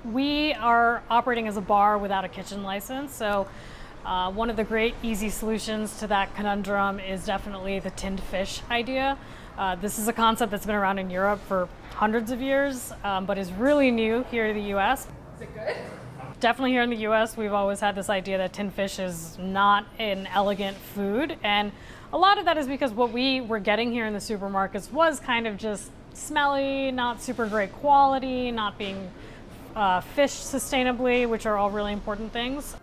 We are operating as a bar without a kitchen license, so one of the great easy solutions to that conundrum is definitely the tinned fish idea. This is a concept that's been around in Europe for hundreds of years, but is really new here in the US. Is it good? Definitely here in the US, we've always had this idea that tinned fish is not an elegant food, and a lot of that is because what we were getting here in the supermarkets was kind of just smelly, not super great quality, not being fished sustainably, which are all really important things.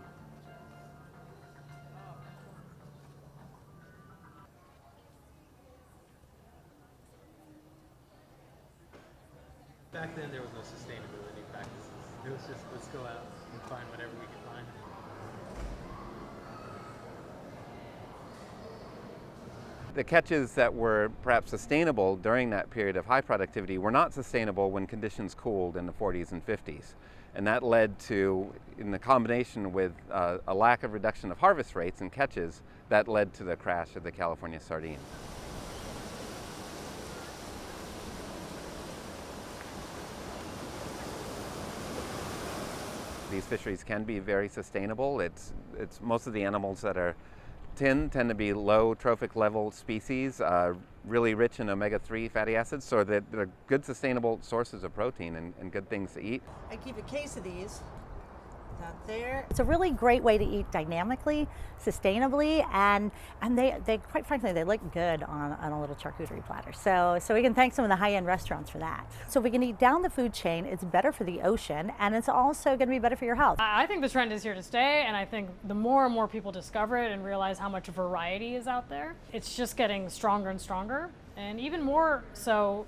Back then, there was no sustainability practices. It was just, let's go out and find whatever we could find. The catches that were perhaps sustainable during that period of high productivity were not sustainable when conditions cooled in the 40s and 50s. And that led to, in the combination with a lack of reduction of harvest rates and catches, that led to the crash of the California sardine. These fisheries can be very sustainable. It's most of the animals that are tend to be low trophic level species, really rich in omega-3 fatty acids, so they're good sustainable sources of protein and good things to eat. I keep a case of these out there. It's a really great way to eat dynamically, sustainably, and they quite frankly, they look good on a little charcuterie platter. So we can thank some of the high-end restaurants for that. So if we can eat down the food chain, it's better for the ocean, and it's also going to be better for your health. I think the trend is here to stay, and I think the more and more people discover it and realize how much variety is out there, it's just getting stronger and stronger, and even more so,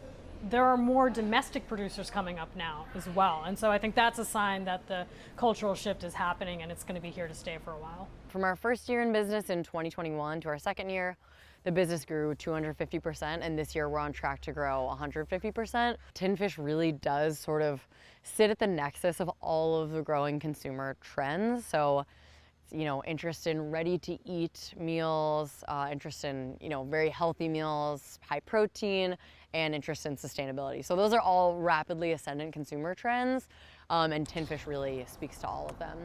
there are more domestic producers coming up now as well. And so I think that's a sign that the cultural shift is happening and it's going to be here to stay for a while. From our first year in business in 2021 to our second year, the business grew 250%, and this year we're on track to grow 150%. Tin fish really does sort of sit at the nexus of all of the growing consumer trends. So, interest in ready-to-eat meals, interest in, very healthy meals, high protein, and interest in sustainability. So those are all rapidly ascendant consumer trends, and tin fish really speaks to all of them.